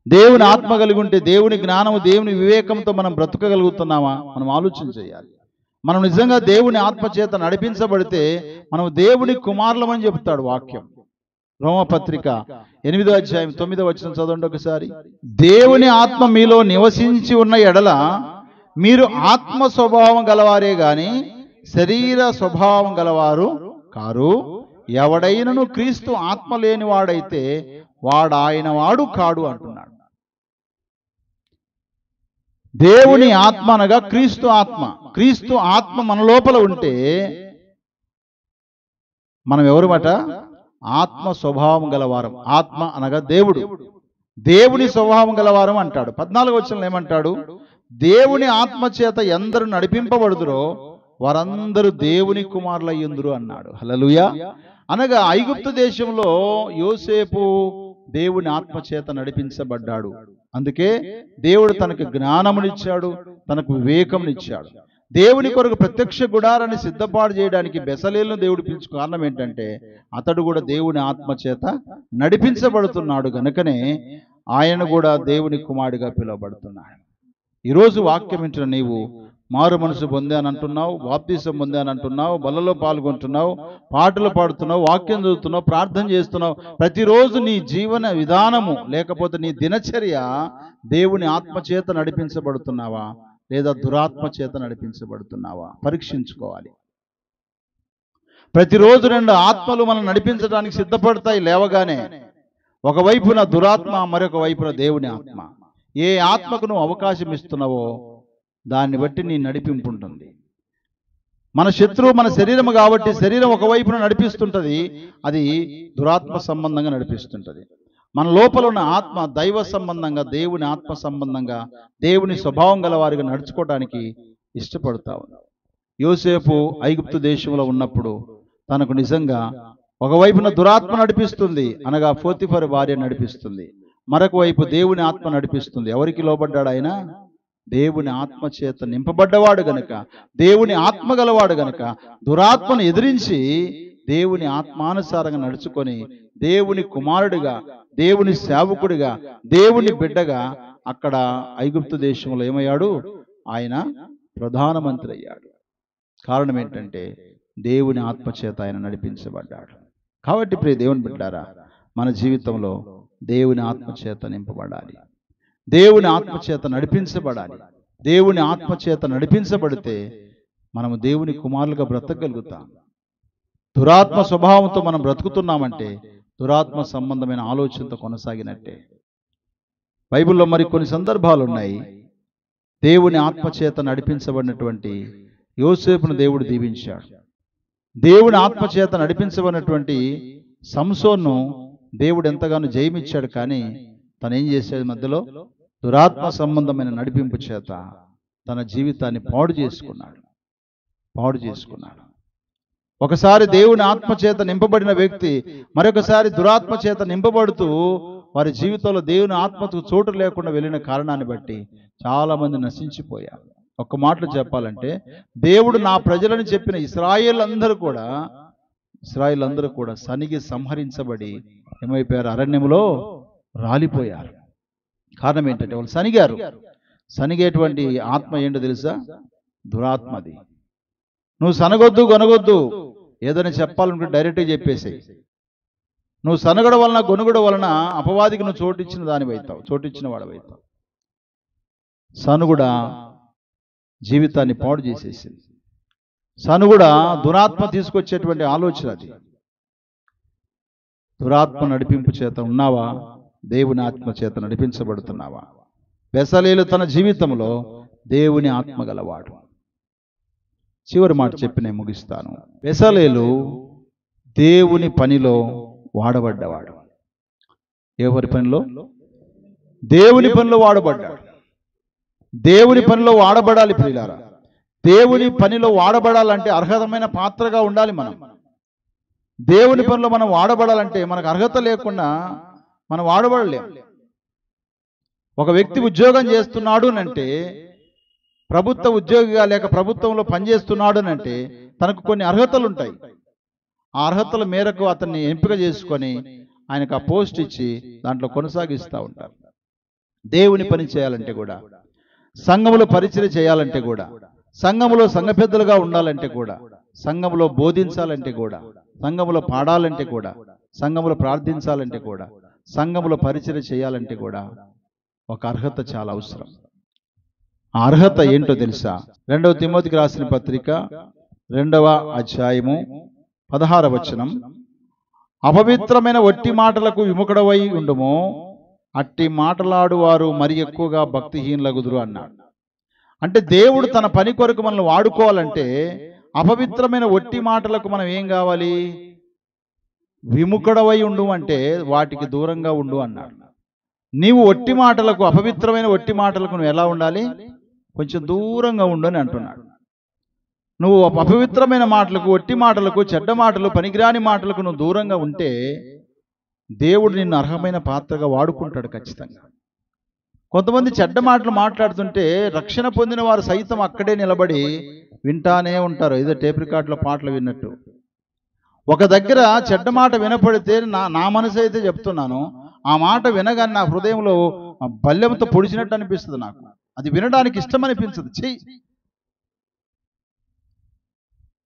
[SPEAKER 1] దేవుని ఆత్మ కలిగి ఉంటే దేవుని జ్ఞానము దేవుని వివేకంతో మనం బ్రతకగలుగుతున్నామా? మనం ఆలోచన చేయాలి. మనం నిజంగా దేవుని ఆత్మ చేత నడిపించబడితే మనం దేవుని కుమారులమని చెప్తాడు వాక్యం. రోమపత్రిక 8వ అధ్యాయం 9వ వచనం చదవండి ఒకసారి. దేవుని ఆత్మ మీలో నివసించి ఉన్న ఎడల మీరు ఆత్మ స్వభావం గలవారే గాని శరీర స్వభావం గలవారు కారు. ఎవడైనను క్రీస్తు ఆత్మ లేనివాడైతే వాడు ఆయన వాడు కాడు అంటున్నాడు. దేవుని ఆత్మ అనగా క్రీస్తు ఆత్మ. క్రీస్తు ఆత్మ మన లోపల ఉంటే మనం ఎవరుమాట? ఆత్మ స్వభావం గలవారం. ఆత్మ అనగా దేవుడు, దేవుని స్వభావం గలవారం అంటాడు. 14వ వచనంలో ఏమంటాడు? దేవుని ఆత్మ చేత ఎందరు నడిపింపబడుదురో వారందరూ దేవుని కుమారులయ్యుందురు అన్నాడు. హల్లెలూయా. అనగా ఐగుప్తు దేశంలో యోసేపు దేవుని ఆత్మ చేత నడిపించబడ్డాడు. అందుకే దేవుడు తనకు జ్ఞానమునిచ్చాడు, తనకు వివేకమునిచ్చాడు. దేవుని కొరకు ప్రత్యక్ష గుడారాన్ని సిద్ధపాటు చేయడానికి బెసలేలును దేవుడు పిలుచు కారణం ఏంటంటే అతడు కూడా దేవుని ఆత్మ చేత నడిపించబడుతున్నాడు గనుకనే ఆయన కూడా దేవుని కుమారుడిగా పిలువబడుతున్నాడు. ఈరోజు వాక్యం వింటున్న నీవు మారు మనసు పొందానంటున్నావు, బాప్తిసం పొందానంటున్నావు, బలలో పాల్గొంటున్నావు, పాటలు పాడుతున్నావు, వాక్యం చదువుతున్నావు, ప్రార్థన చేస్తున్నావు. ప్రతిరోజు నీ జీవన విధానము లేకపోతే నీ దినచర్య దేవుని ఆత్మ చేత నడిపించబడుతున్నావా లేదా దురాత్మ చేత నడిపించబడుతున్నావా? పరీక్షించుకోవాలి. ప్రతిరోజు 2 ఆత్మలు మనం నడిపించడానికి సిద్ధపడతాయి లేవగానే. ఒకవైపున దురాత్మ, మరొక వైపున దేవుని ఆత్మ. ఏ ఆత్మకు నువ్వు అవకాశం ఇస్తున్నావో దాన్ని బట్టి నీ నడిపింపు ఉంటుంది. మన శత్రువు మన శరీరం కాబట్టి శరీరం ఒకవైపున నడిపిస్తుంటుంది, అది దురాత్మ సంబంధంగా నడిపిస్తుంటుంది. మన లోపల ఉన్న ఆత్మ దైవ సంబంధంగా, దేవుని ఆత్మ సంబంధంగా, దేవుని స్వభావం గల వారిగా నడుచుకోవడానికి ఇష్టపడతా ఉన్నాం. యోసేపు ఐగుప్తు దేశంలో ఉన్నప్పుడు తనకు నిజంగా ఒకవైపున దురాత్మ నడిపిస్తుంది, అనగా పోతిఫరు భార్య నడిపిస్తుంది, మరొక వైపు దేవుని ఆత్మ నడిపిస్తుంది. ఎవరికి లోబడ్డాడు ఆయన? దేవుని ఆత్మ చేత నింపబడ్డవాడు గనుక, దేవుని ఆత్మ గలవాడు గనుక దురాత్మను ఎదిరించి దేవుని ఆత్మానుసారంగా నడుచుకొని దేవుని కుమారుడిగా, దేవుని సేవకుడిగా, దేవుని బిడ్డగా అక్కడ ఐగుప్తు దేశంలో ఏమయ్యాడు? ఆయన ప్రధానమంత్రి అయ్యాడు. కారణం ఏంటంటే దేవుని ఆత్మ చేత ఆయన నడిపించబడ్డాడు. కాబట్టి ప్రియ దేవుని బిడ్డారా, మన జీవితంలో దేవుని ఆత్మ చేత నింపబడాలి, దేవుని ఆత్మ చేత నడిపించబడాలి. దేవుని ఆత్మ చేత నడిపించబడితే మనము దేవుని కుమారులుగా బ్రతకగలుగుతాం. దురాత్మ స్వభావంతో మనం బ్రతుకుతున్నామంటే దురాత్మ సంబంధమైన ఆలోచనతో కొనసాగినట్టే. బైబిల్లో మరి కొన్ని సందర్భాలు ఉన్నాయి. దేవుని ఆత్మ చేత నడిపించబడినటువంటి యోసేపును దేవుడు దీవించాడు. దేవుని ఆత్మ చేత నడిపించబడినటువంటి సంసోన్ను దేవుడు ఎంతగానో జయమిచ్చాడు. కానీ తను ఏం చేశాడు? మధ్యలో దురాత్మ సంబంధమైన నడిపింపు చేత తన జీవితాన్ని పాడు చేసుకున్నాడు. ఒకసారి దేవుని ఆత్మ చేత నింపబడిన వ్యక్తి మరొకసారి దురాత్మ చేత నింపబడుతూ వారి జీవితంలో దేవుని ఆత్మకు చోటు లేకుండా వెళ్ళిన కారణాన్ని బట్టి చాలా మంది నశించిపోయారు. ఒక్క మాటలు చెప్పాలంటే దేవుడు నా ప్రజలను చెప్పిన ఇశ్రాయేల్ అందరూ కూడా సనిగి సంహరించబడి ఏమైపోయారు? అరణ్యంలో రాలిపోయారు. కారణం ఏంటంటే వాళ్ళు సనిగారు. సనిగేటువంటి ఆత్మ ఏంటో తెలుసా? దురాత్మది. నువ్వు సనగొద్దు, గొనగొద్దు, ఏదైనా చెప్పాలనుకుంటే డైరెక్ట్గా చెప్పేసేయి. నువ్వు సనగడం వలన, గొనుగడం వలన అపవాదికి నువ్వు చోటిచ్చిన వాడవైతావు. సనుగుడ జీవితాన్ని పాడు చేసేసింది. సనుగుడ దురాత్మ తీసుకొచ్చేటువంటి ఆలోచన. అది దురాత్మ నడిపింపు చేత ఉన్నావా? దేవుని ఆత్మ చేత నడిపించబడుతున్నావా? బెసలేలు తన జీవితంలో దేవుని ఆత్మ గలవాడు. చివరి మాట చెప్పి నేను ముగిస్తాను. బెసలేలు దేవుని పనిలో వాడబడ్డవాడు. ఎవరి పనిలో? దేవుని పనిలో వాడబడ్డాడు. దేవుని పనిలో వాడబడాలి ప్రియులారా. దేవుని పనిలో వాడబడాలంటే అర్హతమైన పాత్రగా ఉండాలి. దేవుని పనిలో మనం వాడబడాలంటే మనకు అర్హత లేకుండా మనం వాడబడలేం. ఒక వ్యక్తి ఉద్యోగం చేస్తున్నాడు అంటే, ప్రభుత్వ ఉద్యోగిగా లేక ప్రభుత్వంలో పనిచేస్తున్నాడు అంటే తనకు కొన్ని అర్హతలు ఉంటాయి. ఆ అర్హతల మేరకు అతన్ని ఎంపిక చేసుకొని ఆయనకు ఆ పోస్ట్ ఇచ్చి దాంట్లో కొనసాగిస్తూ ఉంటారు. దేవుని పని చేయాలంటే కూడా, సంఘములో పరిచయం చేయాలంటే కూడా, సంఘములో సంఘ పెద్దలుగా ఉండాలంటే కూడా, సంఘములో బోధించాలంటే కూడా, సంఘములో పాడాలంటే కూడా, సంఘములో ప్రార్థించాలంటే కూడా, సంఘములో పరిచయం చేయాలంటే కూడా ఒక అర్హత చాలా అవసరం. ఆ అర్హత ఏంటో తెలుసా? 2వ తిమోతికి రాసిన పత్రిక 2వ అధ్యాయము 16వ వచనం, అపవిత్రమైన ఒట్టి మాటలకు విముఖుడవై ఉండుము, అట్టి మాటలాడు వారు మరి ఎక్కువగా భక్తిహీనులగుదురు అన్నాడు. అంటే దేవుడు తన పని కొరకు మనల్ని వాడుకోవాలంటే అపవిత్రమైన ఒట్టి మాటలకు మనం ఏం కావాలి? విముఖుడవై ఉండు, అంటే వాటికి దూరంగా ఉండు అన్నాడు. నీవు ఒట్టి మాటలకు, అపవిత్రమైన ఒట్టి మాటలకు నువ్వు ఎలా ఉండాలి? కొంచెం దూరంగా ఉండు అని అంటున్నాడు. నువ్వు అపవిత్రమైన మాటలకు, ఒట్టి మాటలకు, చెడ్డ మాటలు, పనికిరాని మాటలకు నువ్వు దూరంగా ఉంటే దేవుడు నిన్ను అర్హమైన పాత్రగా వాడుకుంటాడు ఖచ్చితంగా. కొంతమంది చెడ్డ మాటలు మాట్లాడుతుంటే రక్షణ పొందిన వారు సైతం అక్కడే నిలబడి వింటానే ఉంటారు, ఏదో టేప్ రికార్డులో పాటలు విన్నట్టు. ఒక దగ్గర చెడ్డ మాట వినపడితే నా మనసు అయితే చెప్తున్నాను, ఆ మాట వినగానే నా హృదయంలో బల్లెంతో పొడిచినట్టు అనిపిస్తుంది. నాకు అది వినడానికి ఇష్టం అనిపించదు.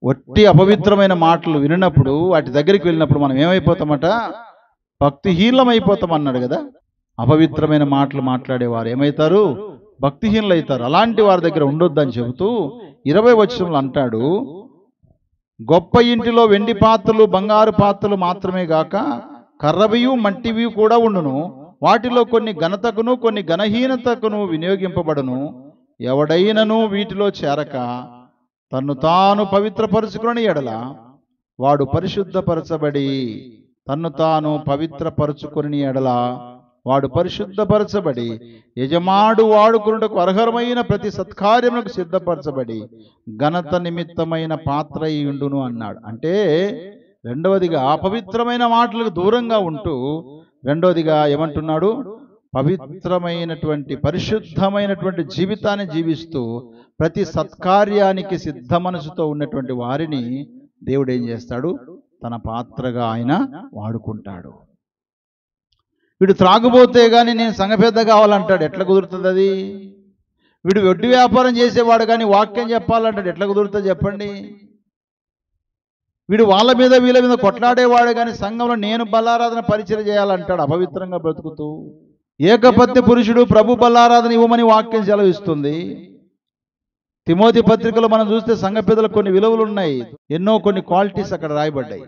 [SPEAKER 1] ఒట్టి అపవిత్రమైన మాటలు విన్నప్పుడు, వాటి దగ్గరికి వెళ్ళినప్పుడు మనం ఏమైపోతామట? భక్తిహీనం అయిపోతాం అన్నాడు కదా. అపవిత్రమైన మాటలు మాట్లాడేవారు ఏమవుతారు? భక్తిహీనులు అవుతారు. అలాంటి వారి దగ్గర ఉండొద్దని చెబుతూ 20వ వచనంలో అంటాడు, గొప్ప ఇంటిలో వెండి పాత్రలు, బంగారు పాత్రలు మాత్రమే గాక కర్రవియు మట్టివి కూడా ఉండును, వాటిలో కొన్ని ఘనతకును కొన్ని ఘనహీనతకును వినియోగింపబడును. ఎవడైనను వీటిలో చేరక తన్ను తాను పవిత్రపరుచుకుని ఎడల వాడు పరిశుద్ధపరచబడి, తన్ను తాను పవిత్రపరుచుకుని ఎడల వాడు పరిశుద్ధపరచబడి యజమాడు వాడుకున్నటకు అర్హమైన ప్రతి సత్కార్యములకు సిద్ధపరచబడి ఘనత నిమిత్తమైన పాత్ర ఉండును అన్నాడు. అంటే రెండవదిగా అపవిత్రమైన మాటలకు దూరంగా ఉంటూ, రెండవదిగా ఏమంటున్నాడు? పవిత్రమైనటువంటి పరిశుద్ధమైనటువంటి జీవితాన్ని జీవిస్తూ ప్రతి సత్కార్యానికి సిద్ధ మనసుతో ఉన్నటువంటి వారిని దేవుడు ఏం చేస్తాడు? తన పాత్రగా ఆయన వాడుకుంటాడు. వీడు త్రాగుబోతే కానీ నేను సంఘ పెద్ద కావాలంటాడు, ఎట్లా కుదురుతుంది అది? వీడు వడ్డీ వ్యాపారం చేసేవాడు కానీ వాక్యం చెప్పాలంటాడు, ఎట్లా కుదురుతుంది చెప్పండి? వీడు వాళ్ళ మీద వీళ్ళ మీద కొట్లాడేవాడు కానీ సంఘంలో నేను బలారాధన పరిచయం చేయాలంటాడు, అపవిత్రంగా బ్రతుకుతూ. ఏకపత్ని పురుషుడు ప్రభు బలారాధన ఇవ్వమని వాక్యం సెలవిస్తుంది. తిమోతి పత్రికలో మనం చూస్తే సంఘ పెద్దలకు కొన్ని విలువలు ఉన్నాయి, ఎన్నో కొన్ని క్వాలిటీస్ అక్కడ రాయబడ్డాయి.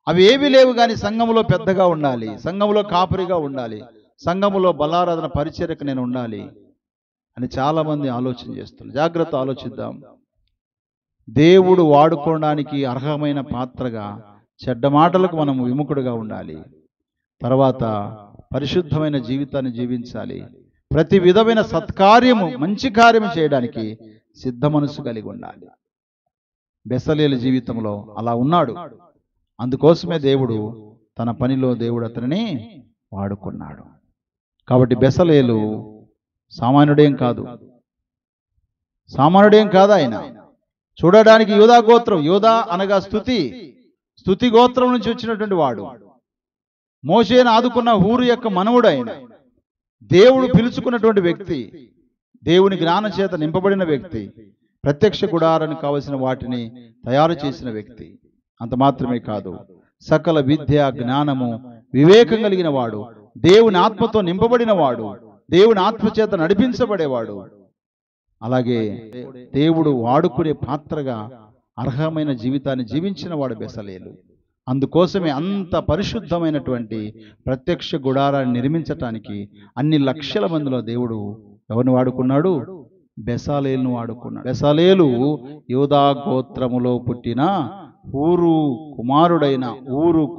[SPEAKER 1] అవి ఏవి లేవు కానీ సంఘములో పెద్దగా ఉండాలి, సంఘములో కాపరిగా ఉండాలి, సంఘములో బలారాధన పరిచర్యకు నేను ఉండాలి అని చాలా మంది ఆలోచన చేస్తున్నారు. జాగ్రత్త ఆలోచిద్దాం. దేవుడు వాడుకోవడానికి అర్హమైన పాత్రగా చెడ్డ మాటలకు మనం విముఖుడుగా ఉండాలి. తర్వాత పరిశుద్ధమైన జీవితాన్ని జీవించాలి. ప్రతి విధమైన సత్కార్యము, మంచి కార్యము చేయడానికి సిద్ధ మనసు కలిగి ఉండాలి. బెసలేలు జీవితంలో అలా ఉన్నాడు. అందుకోసమే దేవుడు తన పనిలో దేవుడు అతనిని వాడుకున్నాడు. కాబట్టి బెసలేలు సామాన్యుడేం కాదు, ఆయన చూడడానికి యూదా గోత్రం, యూదా అనగా స్తుతి గోత్రం నుంచి వచ్చినటువంటి వాడు. మోషేను ఆదుకున్న హూరు యొక్క మనవుడు ఆయన. దేవుడు పిలుచుకున్నటువంటి వ్యక్తి, దేవుని జ్ఞానం చేత నింపబడిన వ్యక్తి, ప్రత్యక్ష గుడారానికి కావలసిన వాటిని తయారు చేసిన వ్యక్తి. అంత మాత్రమే కాదు, సకల విద్య, జ్ఞానము, వివేకం కలిగిన వాడు, దేవుని ఆత్మతో నింపబడిన వాడు, దేవుని ఆత్మ చేత నడిపించబడేవాడు. అలాగే దేవుడు వాడుకునే పాత్రగా అర్హమైన జీవితాన్ని జీవించిన వాడు బెసలేలు. అందుకోసమే అంత పరిశుద్ధమైనటువంటి ప్రత్యక్ష గుడారాన్ని నిర్మించటానికి అన్ని లక్షల మందిలో దేవుడు ఎవరిని వాడుకున్నాడు? బెసలేలును వాడుకున్నాడు. బెసలేలు యూదా గోత్రములో పుట్టిన ఊరు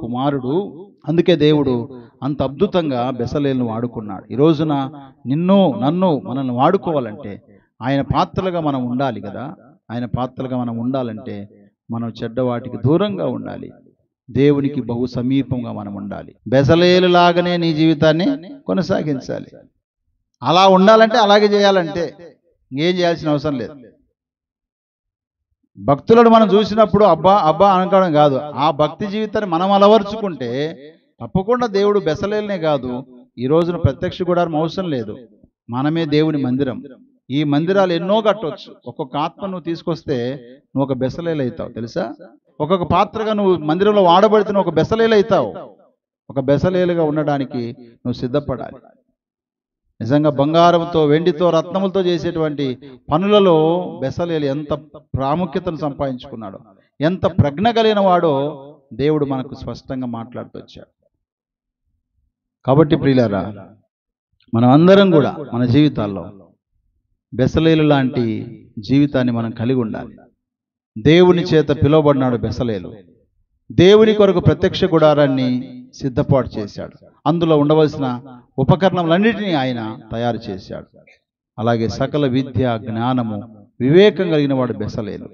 [SPEAKER 1] కుమారుడు. అందుకే దేవుడు అంత అద్భుతంగా బెసలేలును వాడుకున్నాడు. ఈ రోజున మనల్ని వాడుకోవాలంటే ఆయన పాత్రలుగా మనం ఉండాలి కదా. ఆయన పాత్రలుగా మనం ఉండాలంటే మనం చెడ్డవాటికి దూరంగా ఉండాలి, దేవునికి బహు సమీపంగా మనం ఉండాలి. బెసలేలు లాగానే నీ జీవితాన్ని కొనసాగించాలి. అలా ఉండాలంటే అలాగే చేయాలంటే ఏం చేయాల్సిన అవసరం లేదు. భక్తులను మనం చూసినప్పుడు అబ్బా అబ్బా అనుకోవడం కాదు, ఆ భక్తి జీవితాన్ని మనం అలవర్చుకుంటే తప్పకుండా దేవుడు బెసలేలనే కాదు, ఈ రోజున ప్రత్యక్ష గుడారం అవసరం లేదు, మనమే దేవుని మందిరం. ఈ మందిరాలు ఎన్నో కట్టవచ్చు. ఒక్కొక్క ఆత్మ నువ్వు తీసుకొస్తే నువ్వు ఒక బెసలేలు అవుతావు తెలుసా. ఒక్కొక్క పాత్రగా నువ్వు మందిరంలో వాడబడితే నువ్వు ఒక బెసలేలు అవుతావు. ఒక బెసలేలుగా ఉండడానికి నువ్వు సిద్ధపడాలి. నిజంగా బంగారంతో, వెండితో, రత్నములతో చేసేటువంటి పనులలో బెసలేలు ఎంత ప్రాముఖ్యతను సంపాదించుకున్నాడో, ఎంత ప్రజ్ఞ కలిగిన వాడో దేవుడు మనకు స్పష్టంగా మాట్లాడుతూ వచ్చాడు. కాబట్టి ప్రియులారా, మనం అందరం కూడా మన జీవితాల్లో బెసలేలు లాంటి జీవితాన్ని మనం కలిగి ఉండాలి. దేవుని చేత పిలువబడినాడు బెసలేలు. దేవుని కొరకు ప్రత్యక్ష గుడారాన్ని సిద్ధపాటు చేశాడు. అందులో ఉండవలసిన ఉపకరణములన్నిటినీ ఆయన తయారు చేశాడు. అలాగే సకల విద్య, జ్ఞానము, వివేకం కలిగిన వాడు బెసలేలు.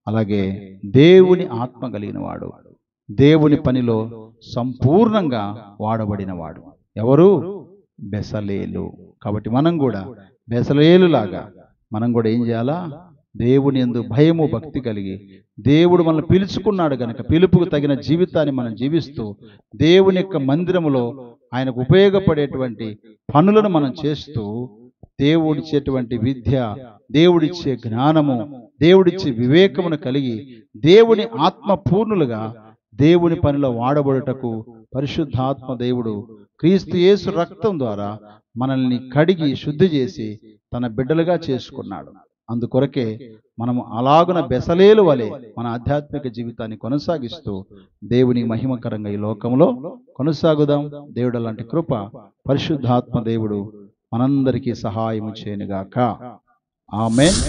[SPEAKER 1] అలాగే దేవుని ఆత్మ కలిగిన వాడు, దేవుని పనిలో సంపూర్ణంగా వాడబడినవాడు ఎవరు? బెసలేలు. కాబట్టి మనం కూడా బెసలేలులాగా మనం కూడా ఏం చేయాలా? దేవుని యందు భయము, భక్తి కలిగి, దేవుడు మనల్ని పిలుచుకున్నాడు కనుక పిలుపుకు తగిన జీవితాన్ని మనం జీవిస్తూ దేవుని యొక్క మందిరములో ఆయనకు ఉపయోగపడేటువంటి పనులను మనం చేస్తూ దేవుడిచ్చేటువంటి విద్య, దేవుడిచ్చే జ్ఞానము, దేవుడిచ్చే వివేకమును కలిగి దేవుని ఆత్మ పూర్ణులుగా దేవుని పనిలో వాడబడుటకు పరిశుద్ధాత్మ దేవుడు క్రీస్తు యేసు రక్తం ద్వారా మనల్ని కడిగి శుద్ధి చేసి తన బిడ్డలుగా చేసుకున్నాడు. అందుకొరకే మనము అలాగున బెసలేలు వలె మన ఆధ్యాత్మిక జీవితాన్ని కొనసాగిస్తూ దేవుని మహిమకరంగా ఈ లోకంలో కొనసాగుదాం. దేవుడు అలాంటి కృప పరిశుద్ధాత్మ దేవుడు మనందరికీ సహాయము చేయనుగాక. ఆమేన్.